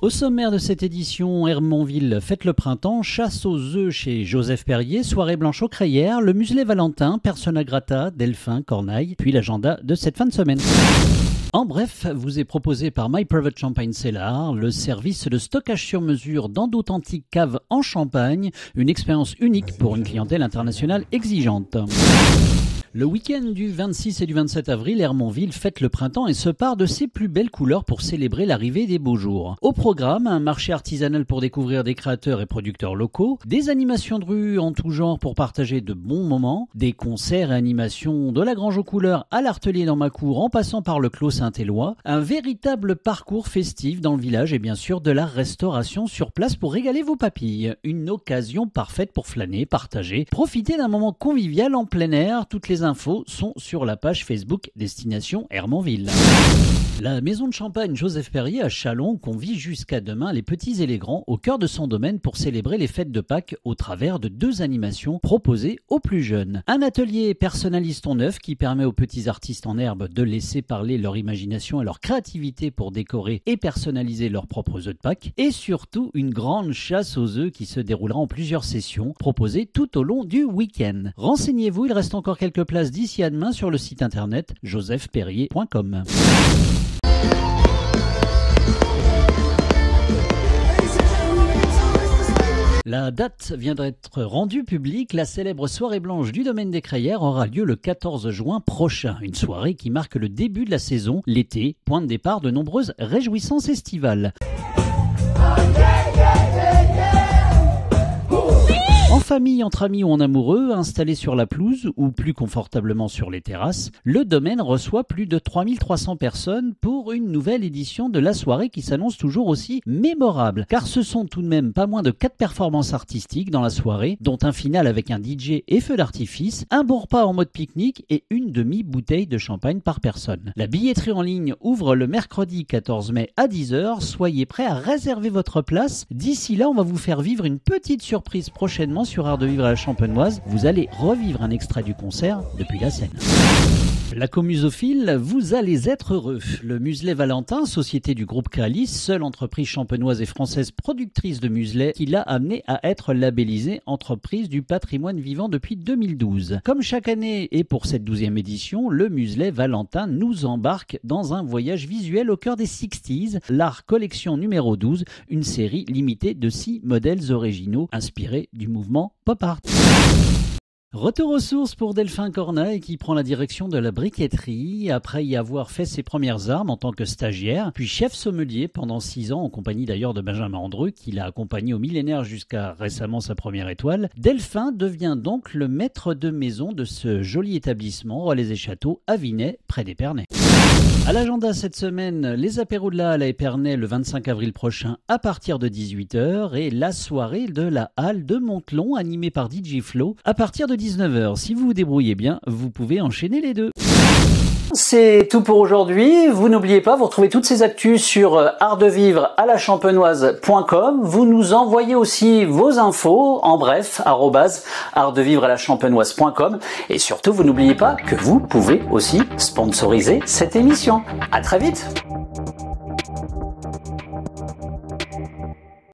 Au sommaire de cette édition, Hermonville fête le printemps, chasse aux œufs chez Joseph Perrier, soirée blanche aux crayères, le muselet Valentin, persona grata, delphin, corneille, puis l'agenda de cette fin de semaine. En bref, vous est proposé par My Private Champagne Cellar, le service de stockage sur mesure dans d'authentiques caves en Champagne, une expérience unique pour une clientèle internationale exigeante. Le week-end du 26 et du 27 avril, Hermonville fête le printemps et se part de ses plus belles couleurs pour célébrer l'arrivée des beaux jours. Au programme, un marché artisanal pour découvrir des créateurs et producteurs locaux, des animations de rue en tout genre pour partager de bons moments, des concerts et animations de la Grange aux couleurs à l'Artelier dans ma cour en passant par le Clos Saint-Éloi, un véritable parcours festif dans le village et bien sûr de la restauration sur place pour régaler vos papilles. Une occasion parfaite pour flâner, partager, profiter d'un moment convivial en plein air. Toutes les infos sont sur la page Facebook Destination Hermonville. La maison de champagne Joseph Perrier à Châlons convie jusqu'à demain les petits et les grands au cœur de son domaine pour célébrer les fêtes de Pâques au travers de 2 animations proposées aux plus jeunes. Un atelier personnaliste en neuf qui permet aux petits artistes en herbe de laisser parler leur imagination et leur créativité pour décorer et personnaliser leurs propres œufs de Pâques. Et surtout une grande chasse aux œufs qui se déroulera en plusieurs sessions proposées tout au long du week-end. Renseignez-vous, il reste encore quelques places d'ici à demain sur le site internet josephperrier.com. La date vient d'être rendue publique. La célèbre soirée blanche du domaine des Crayères aura lieu le 14 juin prochain. Une soirée qui marque le début de la saison, l'été, point de départ de nombreuses réjouissances estivales. En famille, entre amis ou en amoureux, installés sur la pelouse ou plus confortablement sur les terrasses, le domaine reçoit plus de 3300 personnes pour une nouvelle édition de la soirée qui s'annonce toujours aussi mémorable. Car ce sont tout de même pas moins de 4 performances artistiques dans la soirée, dont un final avec un DJ et feu d'artifice, un bon repas en mode pique-nique et une demi-bouteille de champagne par personne. La billetterie en ligne ouvre le mercredi 14 mai à 10h. Soyez prêts à réserver votre place. D'ici là, on va vous faire vivre une petite surprise prochainement sur Art de Vivre à la Champenoise. Vous allez revivre un extrait du concert depuis la scène. La commusophile, vous allez être heureux. Le muselet Valentin, société du groupe Créalis, seule entreprise champenoise et française productrice de muselets, qui l'a amené à être labellisée entreprise du patrimoine vivant depuis 2012. Comme chaque année et pour cette 12e édition, le muselet Valentin nous embarque dans un voyage visuel au cœur des 60s, l'art collection numéro 12, une série limitée de 6 modèles originaux inspirés du mouvement pop art. Retour aux sources pour Delphin Corneille qui prend la direction de la briqueterie après y avoir fait ses premières armes en tant que stagiaire, puis chef sommelier pendant 6 ans en compagnie d'ailleurs de Benjamin Andreu qui l'a accompagné au millénaire jusqu'à récemment sa première étoile. Delphin devient donc le maître de maison de ce joli établissement Relais et Châteaux à Vinay près d'Épernay. À l'agenda cette semaine, les apéros de la Halle à Épernay le 25 avril prochain à partir de 18h et la soirée de la Halle de Montelon animée par DJ Flo à partir de 19h. Si vous vous débrouillez bien, vous pouvez enchaîner les deux. C'est tout pour aujourd'hui. Vous n'oubliez pas, vous retrouvez toutes ces actus sur artdevivrealachampenoise.com. Vous nous envoyez aussi vos infos en bref, @artdevivrealachampenoise.com. Et surtout, vous n'oubliez pas que vous pouvez aussi sponsoriser cette émission. À très vite.